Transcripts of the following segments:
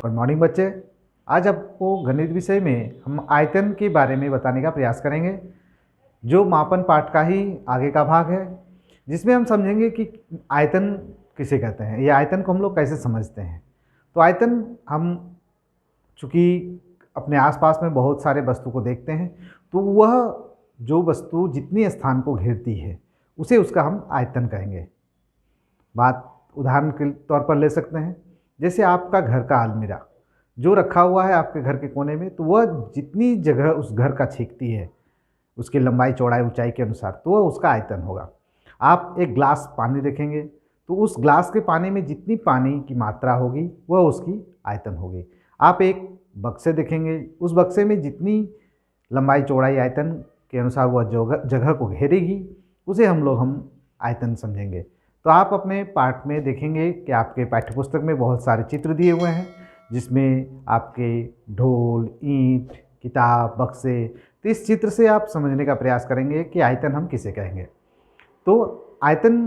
Good morning बच्चे। आज आपको गणित विषय में हम आयतन के बारे में बताने का प्रयास करेंगे, जो मापन पाठ का ही आगे का भाग है, जिसमें हम समझेंगे कि आयतन किसे कहते हैं, ये आयतन को हम लोग कैसे समझते हैं। तो आयतन हम चूँकि अपने आसपास में बहुत सारे वस्तु को देखते हैं, तो वह जो वस्तु जितनी स्थान को घेरती है उसे उसका हम आयतन कहेंगे। बात उदाहरण के तौर पर ले सकते हैं, जैसे आपका घर का अलमीरा जो रखा हुआ है आपके घर के कोने में, तो वह जितनी जगह उस घर का छेकती है उसकी लंबाई चौड़ाई ऊंचाई के अनुसार, तो वह उसका आयतन होगा। आप एक ग्लास पानी देखेंगे तो उस ग्लास के पानी में जितनी पानी की मात्रा होगी वह उसकी आयतन होगी। आप एक बक्से देखेंगे, उस बक्से में जितनी लंबाई चौड़ाई आयतन के अनुसार वह जगह को घेरेगी उसे हम आयतन समझेंगे। तो आप अपने पाठ में देखेंगे कि आपके पाठ्यपुस्तक में बहुत सारे चित्र दिए हुए हैं, जिसमें आपके ढोल, ईंट, किताब, बक्से, तो इस चित्र से आप समझने का प्रयास करेंगे कि आयतन हम किसे कहेंगे। तो आयतन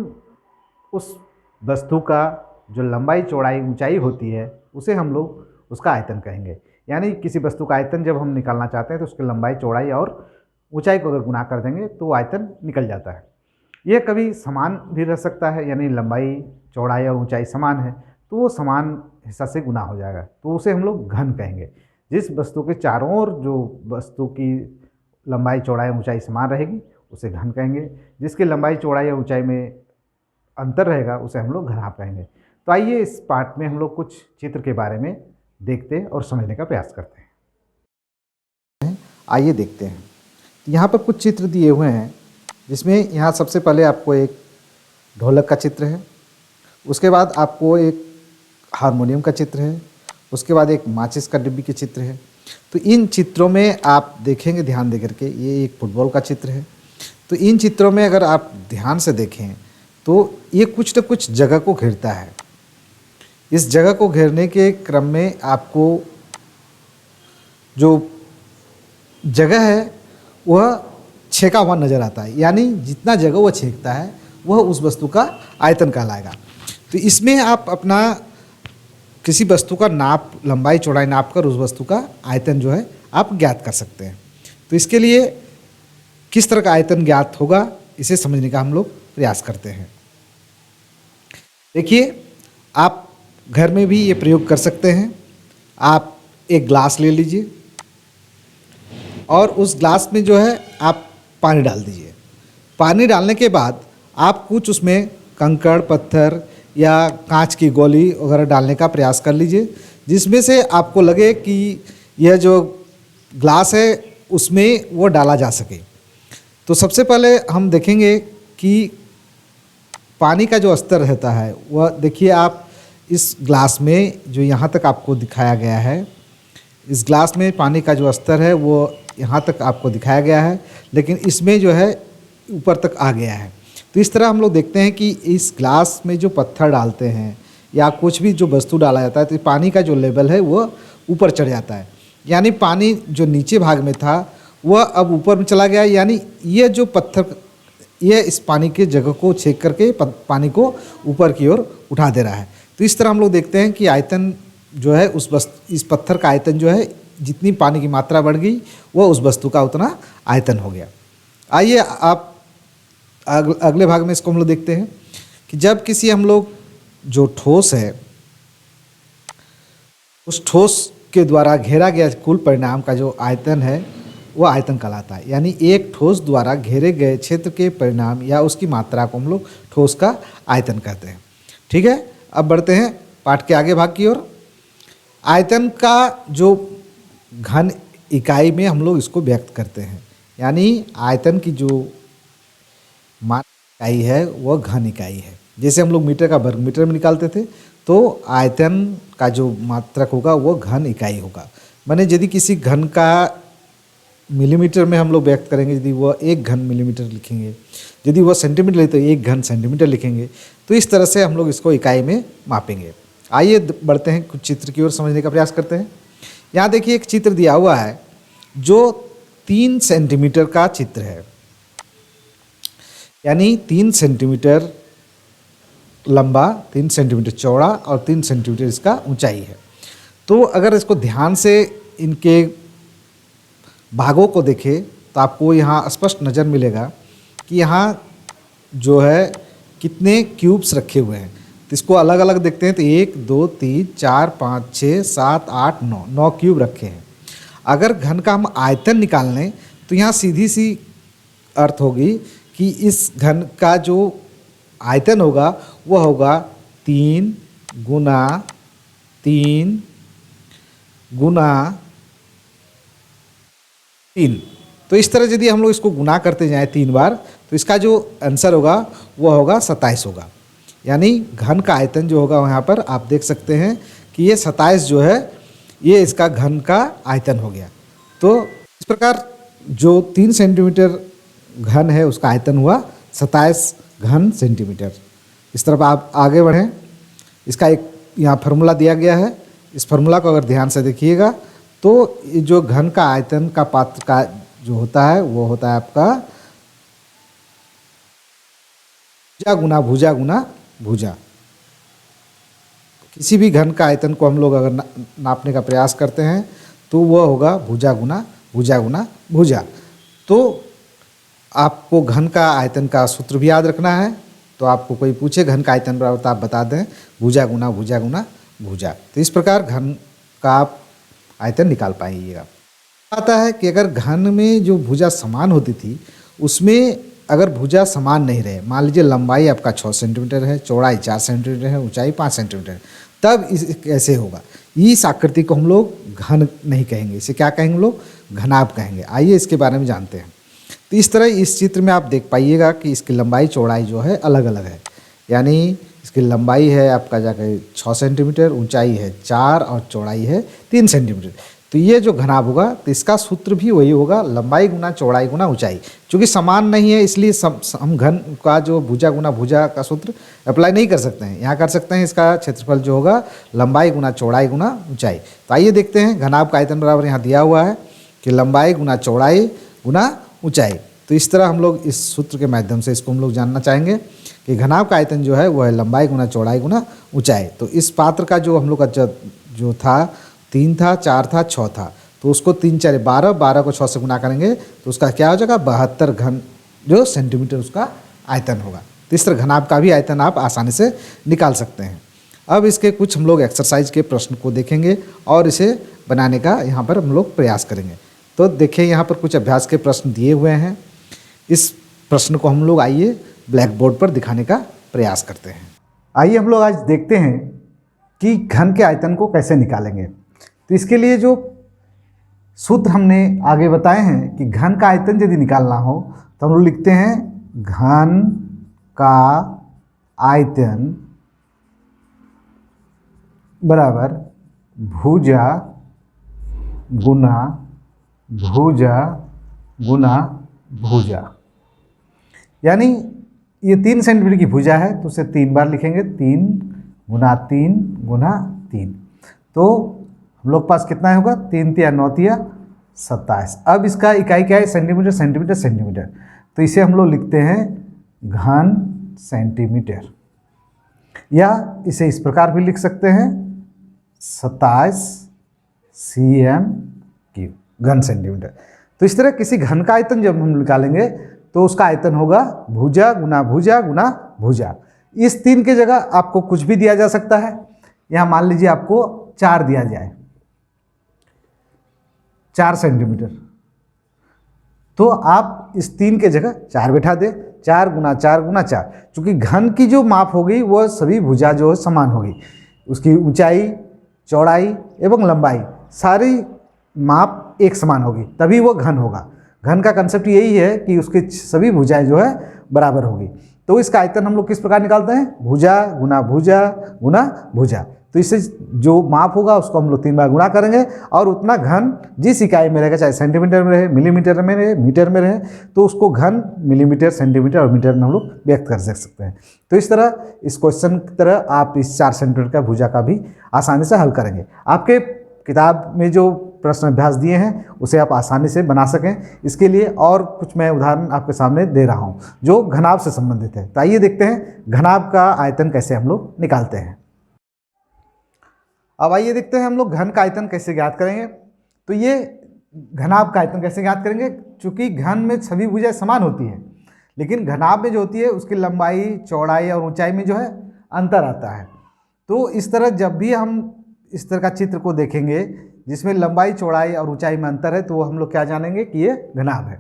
उस वस्तु का जो लंबाई चौड़ाई ऊंचाई होती है उसे हम लोग उसका आयतन कहेंगे। यानी किसी वस्तु का आयतन जब हम निकालना चाहते हैं तो उसकी लंबाई चौड़ाई और ऊंचाई को अगर गुना कर देंगे तो आयतन निकल जाता है। यह कभी समान भी रह सकता है, यानी लंबाई चौड़ाई और ऊंचाई समान है तो वो समान हिस्सा से गुना हो जाएगा, तो उसे हम लोग घन कहेंगे। जिस वस्तु के चारों ओर जो वस्तु की लंबाई चौड़ाई ऊंचाई समान रहेगी उसे घन कहेंगे, जिसकी लंबाई चौड़ाई या ऊंचाई में अंतर रहेगा उसे हम लोग घनाभ कहेंगे। तो आइए इस पाठ में हम लोग कुछ चित्र के बारे में देखते और समझने का प्रयास करते हैं। आइए देखते हैं। यहाँ पर कुछ चित्र दिए हुए हैं, जिसमें यहाँ सबसे पहले आपको एक ढोलक का चित्र है, उसके बाद आपको एक हारमोनियम का चित्र है, उसके बाद एक माचिस का डिब्बी के चित्र है। तो इन चित्रों में आप देखेंगे ध्यान दे करके, ये एक फुटबॉल का चित्र है। तो इन चित्रों में अगर आप ध्यान से देखें तो ये कुछ न कुछ जगह को घेरता है। इस जगह को घेरने के क्रम में आपको जो जगह है वह छेका हुआ नज़र आता है, यानी जितना जगह वह छेकता है वह उस वस्तु का आयतन कहलाएगा। तो इसमें आप अपना किसी वस्तु का नाप, लंबाई चौड़ाई नाप कर उस वस्तु का आयतन जो है आप ज्ञात कर सकते हैं। तो इसके लिए किस तरह का आयतन ज्ञात होगा इसे समझने का हम लोग प्रयास करते हैं। देखिए, आप घर में भी ये प्रयोग कर सकते हैं। आप एक ग्लास ले लीजिए और उस ग्लास में जो है आप पानी डाल दीजिए। पानी डालने के बाद आप कुछ उसमें कंकड़, पत्थर या कांच की गोली वगैरह डालने का प्रयास कर लीजिए, जिसमें से आपको लगे कि यह जो ग्लास है उसमें वो डाला जा सके। तो सबसे पहले हम देखेंगे कि पानी का जो स्तर रहता है वह, देखिए आप इस ग्लास में जो यहाँ तक आपको दिखाया गया है, इस ग्लास में पानी का जो स्तर है वो यहाँ तक आपको दिखाया गया है, लेकिन इसमें जो है ऊपर तक आ गया है। तो इस तरह हम लोग देखते हैं कि इस ग्लास में जो पत्थर डालते हैं या कुछ भी जो वस्तु डाला जाता है तो पानी का जो लेवल है वो ऊपर चढ़ जाता है। यानी पानी जो नीचे भाग में था वह अब ऊपर में चला गया, यानी ये जो पत्थर ये इस पानी के जगह को छेक करके पानी को ऊपर की ओर उठा दे रहा है। तो इस तरह हम लोग देखते हैं कि आयतन जो है इस पत्थर का आयतन जो है, जितनी पानी की मात्रा बढ़ गई वह उस वस्तु का उतना आयतन हो गया। आइए आप अगले भाग में इसको हम लोग देखते हैं कि जब किसी हम लोग जो ठोस है उस ठोस के द्वारा घेरा गया कुल परिणाम का जो आयतन है वह आयतन कहलाता है। यानी एक ठोस द्वारा घेरे गए क्षेत्र के परिणाम या उसकी मात्रा को हम लोग ठोस का आयतन कहते हैं। ठीक है, अब बढ़ते हैं पाठ के आगे भाग की ओर। आयतन का जो घन इकाई में हम लोग इसको व्यक्त करते हैं, यानी आयतन की जो मान इकाई है वह घन इकाई है। जैसे हम लोग मीटर का वर्ग मीटर में निकालते थे, तो आयतन का जो मात्रक होगा वो घन इकाई होगा। माने यदि किसी घन का मिलीमीटर में हम लोग व्यक्त करेंगे, यदि वह 1 घन मिलीमीटर लिखेंगे, यदि वह सेंटीमीटर है तो 1 घन सेंटीमीटर लिखेंगे। तो इस तरह से हम लोग इसको इकाई में मापेंगे। आइए बढ़ते हैं, कुछ चित्र की ओर समझने का प्रयास करते हैं। यहाँ देखिए एक चित्र दिया हुआ है जो 3 सेंटीमीटर का चित्र है, यानी 3 सेंटीमीटर लंबा, 3 सेंटीमीटर चौड़ा और 3 सेंटीमीटर इसका ऊंचाई है। तो अगर इसको ध्यान से इनके भागों को देखें तो आपको यहाँ स्पष्ट नज़र मिलेगा कि यहाँ जो है कितने क्यूब्स रखे हुए हैं। तो इसको अलग अलग देखते हैं तो 1 2 3 4 5 6 7 8 9 9 क्यूब रखे हैं। अगर घन का हम आयतन निकाल लें तो यहाँ सीधी सी अर्थ होगी कि इस घन का जो आयतन होगा वह होगा 3 गुना 3 गुना 3। तो इस तरह यदि हम लोग इसको गुना करते जाएं 3 बार तो इसका जो आंसर होगा वह होगा 27 होगा। यानी घन का आयतन जो होगा वहाँ पर आप देख सकते हैं कि ये 27 जो है ये इसका घन का आयतन हो गया। तो इस प्रकार जो 3 सेंटीमीटर घन है उसका आयतन हुआ 27 घन सेंटीमीटर। इस तरफ आप आगे बढ़ें, इसका एक यहाँ फार्मूला दिया गया है। इस फार्मूला को अगर ध्यान से देखिएगा तो ये जो घन का आयतन का पात्र का जो होता है वो होता है आपका भुजा गुना भुजा। किसी भी घन का आयतन को हम लोग अगर नापने का प्रयास करते हैं तो वह होगा भुजा गुना भुजा। तो आपको घन का आयतन का सूत्र भी याद रखना है। तो आपको कोई पूछे घन का आयतन बराबर तो आप बता दें भुजा गुना भुजा। तो इस प्रकार घन का आप आयतन निकाल पाइएगा। आता है कि अगर घन में जो भुजा समान होती थी उसमें अगर भुजा समान नहीं रहे, मान लीजिए लंबाई आपका 6 सेंटीमीटर है, चौड़ाई 4 सेंटीमीटर है, ऊंचाई 5 सेंटीमीटर है, तब इस कैसे होगा। इस आकृति को हम लोग घन नहीं कहेंगे, इसे क्या कहेंगे हम लोग, घनाभ कहेंगे। आइए इसके बारे में जानते हैं। तो इस तरह इस चित्र में आप देख पाइएगा कि इसकी लंबाई चौड़ाई जो है अलग अलग है। यानी इसकी लंबाई है आपका जाकर 6 सेंटीमीटर, ऊंचाई है 4 और चौड़ाई है 3 सेंटीमीटर। तो ये जो घनाभ होगा तो इसका सूत्र भी वही होगा, लंबाई गुना चौड़ाई गुना ऊंचाई। चूँकि समान नहीं है इसलिए हम घन का जो भुजा गुना भुजा का सूत्र अप्लाई नहीं कर सकते हैं। यहाँ कर सकते हैं इसका क्षेत्रफल जो होगा लंबाई गुना चौड़ाई गुना ऊंचाई। तो आइए देखते हैं घनाभ का आयतन बराबर यहाँ दिया हुआ है कि लंबाई गुना चौड़ाई गुना ऊंचाई। तो इस तरह हम लोग इस सूत्र के माध्यम से इसको हम लोग जानना चाहेंगे कि घनाभ का आयतन जो है वह है लंबाई गुना चौड़ाई गुना ऊंचाई। तो इस पात्र का जो हम लोग का जो था 3 था 4 था 6 था, तो उसको 3 4 12, 12 को 6 से गुना करेंगे तो उसका क्या हो जाएगा 72 घन जो सेंटीमीटर उसका आयतन होगा। तो इस तरह घनाभ का भी आयतन आप आसानी से निकाल सकते हैं। अब इसके कुछ हम लोग एक्सरसाइज के प्रश्न को देखेंगे और इसे बनाने का यहाँ पर हम लोग प्रयास करेंगे। तो देखिए यहाँ पर कुछ अभ्यास के प्रश्न दिए हुए हैं। इस प्रश्न को हम लोग आइए ब्लैक बोर्ड पर दिखाने का प्रयास करते हैं। आइए हम लोग आज देखते हैं कि घन के आयतन को कैसे निकालेंगे। तो इसके लिए जो सूत्र हमने आगे बताए हैं कि घन का आयतन यदि निकालना हो तो हम लोग लिखते हैं घन का आयतन बराबर भुजा गुना भुजा। यानी ये 3 सेंटीमीटर की भुजा है तो उसे 3 बार लिखेंगे, 3 गुना 3। तो हम लोग पास कितना होगा 3 तिया 9 तिया 27। अब इसका इकाई क्या है सेंटीमीटर सेंटीमीटर सेंटीमीटर। तो इसे हम लोग लिखते हैं घन सेंटीमीटर, या इसे इस प्रकार भी लिख सकते हैं 27 cm³ घन सेंटीमीटर। तो इस तरह किसी घन का आयतन जब हम निकालेंगे तो उसका आयतन होगा भुजा गुना भुजा। इस 3 की जगह आपको कुछ भी दिया जा सकता है। यहाँ मान लीजिए आपको 4 दिया जाए, 4 सेंटीमीटर, तो आप इस 3 के जगह 4 बैठा दें, 4 गुना 4। चूँकि घन की जो माप होगी वह सभी भुजा जो है समान होगी, उसकी ऊंचाई चौड़ाई एवं लंबाई सारी माप एक समान होगी, तभी वो घन होगा। घन का कंसेप्ट यही है कि उसकी सभी भुजाएं जो है बराबर होगी। तो इसका आयतन हम लोग किस प्रकार निकालते हैं, भुजा गुना भुजा। तो इससे जो माप होगा उसको हम लोग 3 बार गुणा करेंगे और उतना घन जिस इकाई में रहेगा, चाहे सेंटीमीटर में रहे, मिलीमीटर में रहे, मीटर में रहे, तो उसको घन मिलीमीटर सेंटीमीटर और मीटर में हम लोग व्यक्त कर सकते हैं। तो इस तरह इस क्वेश्चन की तरह आप इस 4 सेंटीमीटर का भुजा का भी आसानी से हल करेंगे। आपके किताब में जो प्रश्न अभ्यास दिए हैं उसे आप आसानी से बना सकें, इसके लिए और कुछ मैं उदाहरण आपके सामने दे रहा हूं जो घनाभ से संबंधित है। तो आइए देखते हैं घनाभ का आयतन कैसे हम लोग निकालते हैं। अब आइए देखते हैं हम लोग घन का आयतन कैसे ज्ञात करेंगे। तो ये घनाभ का आयतन कैसे ज्ञात करेंगे, चूंकि घन में सभी भुजाएं समान होती है, लेकिन घनाभ में जो होती है उसकी लंबाई, चौड़ाई और ऊंचाई में जो है अंतर आता है। तो इस तरह जब भी हम इस तरह का चित्र को देखेंगे जिसमें लंबाई, चौड़ाई और ऊंचाई में अंतर है, तो वो हम लोग क्या जानेंगे कि ये घनाभ है।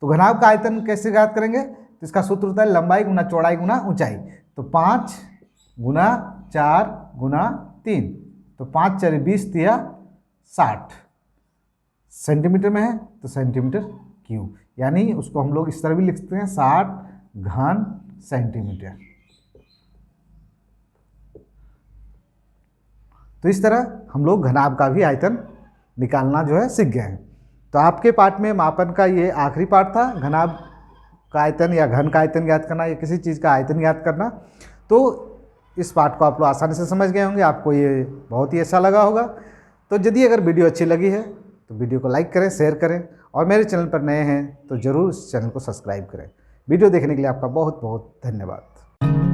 तो घनाभ का आयतन कैसे ज्ञात करेंगे, तो इसका सूत्र होता है लंबाई गुना चौड़ाई गुना ऊंचाई। तो 5 गुना 4 गुना 3, तो 5 4 20 तिया 60 सेंटीमीटर में है, तो सेंटीमीटर क्यूब, यानी उसको हम लोग इस तरह भी लिख सकते हैं 60 घन सेंटीमीटर। तो इस तरह हम लोग घनाभ का भी आयतन निकालना जो है सीख गए हैं। तो आपके पाठ में मापन का ये आखिरी पाठ था, घनाभ का आयतन या घन का आयतन ज्ञात करना या किसी चीज़ का आयतन ज्ञात करना। तो इस पाठ को आप लोग आसानी से समझ गए होंगे, आपको ये बहुत ही अच्छा लगा होगा। तो यदि अगर वीडियो अच्छी लगी है तो वीडियो को लाइक करें, शेयर करें, और मेरे चैनल पर नए हैं तो ज़रूर इस चैनल को सब्सक्राइब करें। वीडियो देखने के लिए आपका बहुत बहुत धन्यवाद।